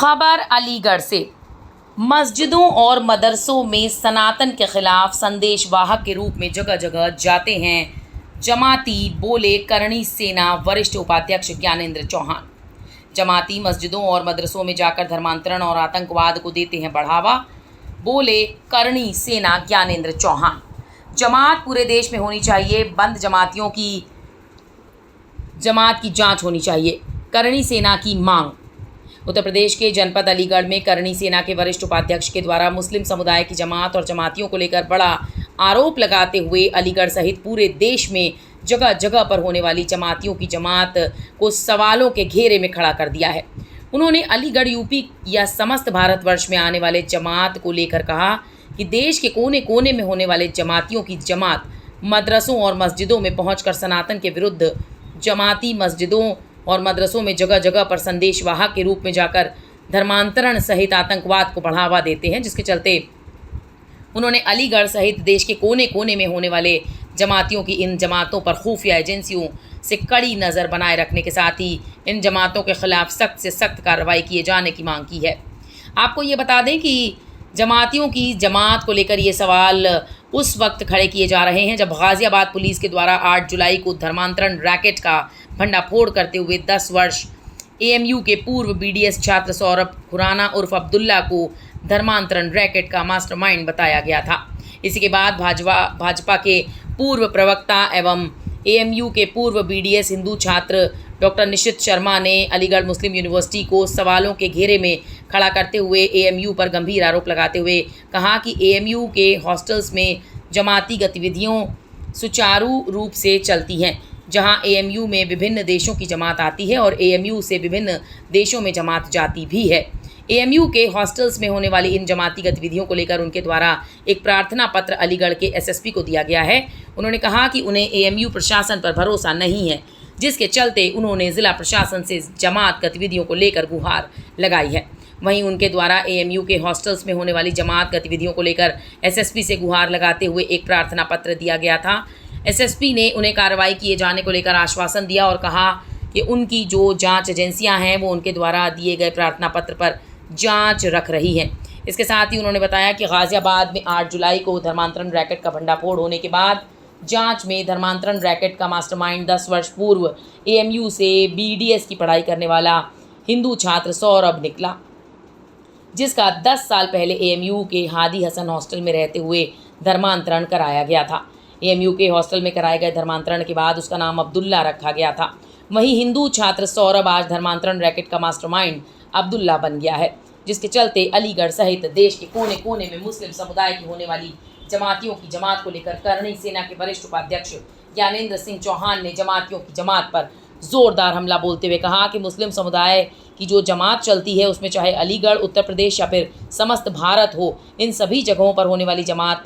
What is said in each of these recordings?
खबर अलीगढ़ से। मस्जिदों और मदरसों में सनातन के खिलाफ संदेशवाहक के रूप में जगह जगह जाते हैं जमाती, बोले करणी सेना वरिष्ठ उपाध्यक्ष ज्ञानेंद्र चौहान। जमाती मस्जिदों और मदरसों में जाकर धर्मांतरण और आतंकवाद को देते हैं बढ़ावा, बोले करणी सेना ज्ञानेंद्र चौहान। जमात पूरे देश में होनी चाहिए, बंद जमातियों की जमात की जांच होनी चाहिए, करणी सेना की मांग। उत्तर प्रदेश के जनपद अलीगढ़ में करणी सेना के वरिष्ठ उपाध्यक्ष के द्वारा मुस्लिम समुदाय की जमात और जमातियों को लेकर बड़ा आरोप लगाते हुए अलीगढ़ सहित पूरे देश में जगह जगह पर होने वाली जमातियों की जमात को सवालों के घेरे में खड़ा कर दिया है। उन्होंने अलीगढ़ यूपी या समस्त भारतवर्ष में आने वाले जमात को लेकर कहा कि देश के कोने कोने में होने वाले जमातियों की जमात मदरसों और मस्जिदों में पहुंचकर सनातन के विरुद्ध जमाती मस्जिदों और मदरसों में जगह जगह पर संदेशवाहक के रूप में जाकर धर्मांतरण सहित आतंकवाद को बढ़ावा देते हैं, जिसके चलते उन्होंने अलीगढ़ सहित देश के कोने कोने में होने वाले जमातियों की इन जमातों पर खुफिया एजेंसियों से कड़ी नज़र बनाए रखने के साथ ही इन जमातों के खिलाफ सख्त से सख्त कार्रवाई किए जाने की मांग की है। आपको ये बता दें कि जमातियों की जमात को लेकर ये सवाल उस वक्त खड़े किए जा रहे हैं जब गाज़ियाबाद पुलिस के द्वारा 8 जुलाई को धर्मांतरण रैकेट का भंडाफोड़ करते हुए 10 वर्ष एएमयू के पूर्व बीडीएस छात्र सौरभ खुराना उर्फ अब्दुल्ला को धर्मांतरण रैकेट का मास्टरमाइंड बताया गया था। इसी के बाद भाजपा के पूर्व प्रवक्ता एवं एएमयू के पूर्व बीडीएस हिंदू छात्र डॉक्टर निशित शर्मा ने अलीगढ़ मुस्लिम यूनिवर्सिटी को सवालों के घेरे में खड़ा करते हुए एएमयू पर गंभीर आरोप लगाते हुए कहा कि एएमयू के हॉस्टल्स में जमाती गतिविधियों सुचारू रूप से चलती हैं, जहां एएमयू में विभिन्न देशों की जमात आती है और एएमयू से विभिन्न देशों में जमात जाती भी है। एएमयू के हॉस्टल्स में होने वाली इन जमाती गतिविधियों को लेकर उनके द्वारा एक प्रार्थना पत्र अलीगढ़ के एसएसपी को दिया गया है। उन्होंने कहा कि उन्हें एएमयू प्रशासन पर भरोसा नहीं है, जिसके चलते उन्होंने ज़िला प्रशासन से जमात गतिविधियों को लेकर गुहार लगाई है। वहीं उनके द्वारा एएमयू के हॉस्टल्स में होने वाली जमात गतिविधियों को लेकर एसएसपी से गुहार लगाते हुए एक प्रार्थना पत्र दिया गया था। एसएसपी ने उन्हें कार्रवाई किए जाने को लेकर आश्वासन दिया और कहा कि उनकी जो जांच एजेंसियां हैं वो उनके द्वारा दिए गए प्रार्थना पत्र पर जांच रख रही हैं। इसके साथ ही उन्होंने बताया कि गाज़ियाबाद में 8 जुलाई को धर्मांतरण रैकेट का भंडाफोड़ होने के बाद जांच में धर्मांतरण रैकेट का मास्टरमाइंड 10 वर्ष पूर्व एएमयू से बीडीएस की पढ़ाई करने वाला हिंदू छात्र सौरभ निकला, जिसका 10 साल पहले एएमयू के हादी हसन हॉस्टल में रहते हुए धर्मांतरण कराया गया था। एएमयू के हॉस्टल में कराए गए धर्मांतरण के बाद उसका नाम अब्दुल्ला रखा गया था। वहीं हिंदू छात्र सौरभ आज धर्मांतरण रैकेट का मास्टरमाइंड अब्दुल्ला बन गया है, जिसके चलते अलीगढ़ सहित देश के कोने कोने में मुस्लिम समुदाय की होने वाली जमातियों की जमात को लेकर करणी सेना के वरिष्ठ उपाध्यक्ष ज्ञानेंद्र सिंह चौहान ने जमातियों की जमात पर जोरदार हमला बोलते हुए कहा कि मुस्लिम समुदाय की जो जमात चलती है उसमें चाहे अलीगढ़, उत्तर प्रदेश या फिर समस्त भारत हो, इन सभी जगहों पर होने वाली जमात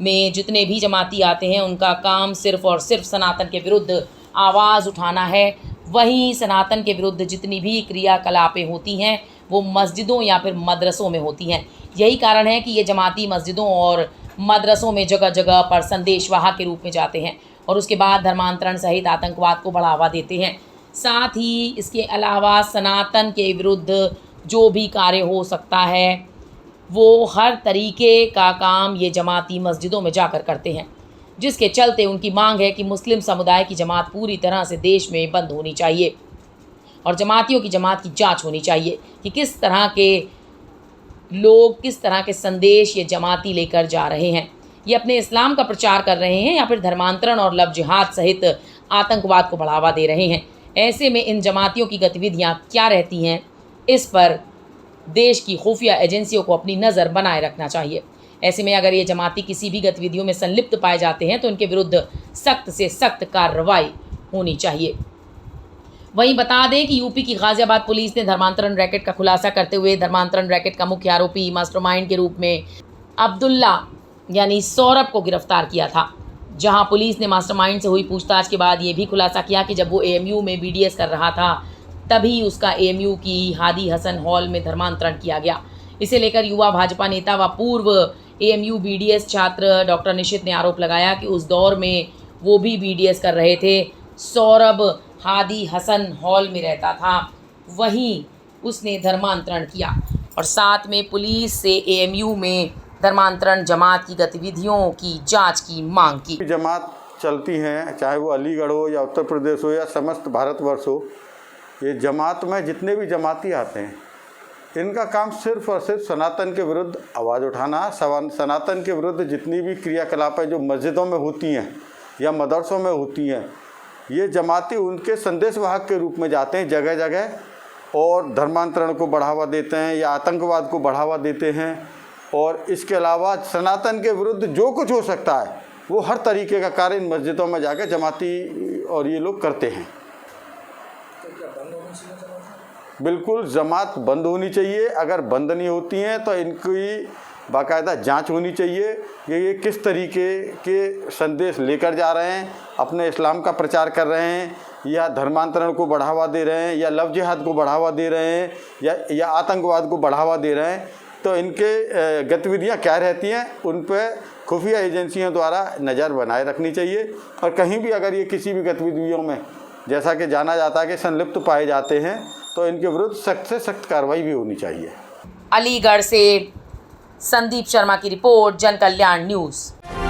में जितने भी जमाती आते हैं उनका काम सिर्फ और सिर्फ सनातन के विरुद्ध आवाज़ उठाना है। वहीं सनातन के विरुद्ध जितनी भी क्रियाकलापें होती हैं वो मस्जिदों या फिर मदरसों में होती हैं। यही कारण है कि ये जमाती मस्जिदों और मदरसों में जगह जगह पर संदेशवाहक के रूप में जाते हैं और उसके बाद धर्मांतरण सहित आतंकवाद को बढ़ावा देते हैं। साथ ही इसके अलावा सनातन के विरुद्ध जो भी कार्य हो सकता है वो हर तरीके का काम ये जमाती मस्जिदों में जाकर करते हैं, जिसके चलते उनकी मांग है कि मुस्लिम समुदाय की जमात पूरी तरह से देश में बंद होनी चाहिए और जमातियों की जमात की जांच होनी चाहिए कि किस तरह के लोग, किस तरह के संदेश ये जमाती लेकर जा रहे हैं। ये अपने इस्लाम का प्रचार कर रहे हैं या फिर धर्मांतरण और लव जिहाद सहित आतंकवाद को बढ़ावा दे रहे हैं। ऐसे में इन जमातियों की गतिविधियां क्या रहती हैं, इस पर देश की खुफिया एजेंसियों को अपनी नज़र बनाए रखना चाहिए। ऐसे में अगर ये जमाती किसी भी गतिविधियों में संलिप्त पाए जाते हैं तो उनके विरुद्ध सख्त से सख्त कार्रवाई होनी चाहिए। वहीं बता दें कि यूपी की गाज़ियाबाद पुलिस ने धर्मांतरण रैकेट का खुलासा करते हुए धर्मांतरण रैकेट का मुख्य आरोपी मास्टरमाइंड के रूप में अब्दुल्ला यानी सौरभ को गिरफ्तार किया था, जहां पुलिस ने मास्टरमाइंड से हुई पूछताछ के बाद ये भी खुलासा किया कि जब वो एएमयू में बीडीएस कर रहा था तभी उसका एएमयू की हादी हसन हॉल में धर्मांतरण किया गया। इसे लेकर युवा भाजपा नेता व पूर्व एएमयू बीडीएस छात्र डॉक्टर निशित ने आरोप लगाया कि उस दौर में वो भी बीडीएस कर रहे थे। सौरभ हादी हसन हॉल में रहता था, वहीं उसने धर्मांतरण किया और साथ में पुलिस से एएमयू में धर्मांतरण जमात की गतिविधियों की जांच की मांग की। जमात चलती हैं, चाहे वो अलीगढ़ हो या उत्तर प्रदेश हो या समस्त भारतवर्ष हो, ये जमात में जितने भी जमाती आते हैं, इनका काम सिर्फ और सिर्फ सनातन के विरुद्ध आवाज़ उठाना, सनातन के विरुद्ध जितनी भी क्रियाकलापें जो मस्जिदों में होती हैं या मदरसों में होती हैं, ये जमाती उनके संदेशवाहक के रूप में जाते हैं जगह जगह और धर्मांतरण को बढ़ावा देते हैं या आतंकवाद को बढ़ावा देते हैं। और इसके अलावा सनातन के विरुद्ध जो कुछ हो सकता है वो हर तरीके का कार्य इन मस्जिदों में जाकर जमाती और ये लोग करते हैं। बिल्कुल जमात बंद होनी चाहिए। अगर बंद नहीं होती हैं तो इनकी बाकायदा जांच होनी चाहिए कि ये किस तरीके के संदेश लेकर जा रहे हैं, अपने इस्लाम का प्रचार कर रहे हैं या धर्मांतरण को बढ़ावा दे रहे हैं या लव जिहाद को बढ़ावा दे रहे हैं या आतंकवाद को बढ़ावा दे रहे हैं। तो इनके गतिविधियां क्या रहती हैं, उन पर खुफिया एजेंसियों द्वारा नज़र बनाए रखनी चाहिए और कहीं भी अगर ये किसी भी गतिविधियों में जैसा कि जाना जाता है कि संलिप्त पाए जाते हैं तो इनके विरुद्ध सख्त से सख्त कार्रवाई भी होनी चाहिए। अलीगढ़ से संदीप शर्मा की रिपोर्ट, जन कल्याण न्यूज़।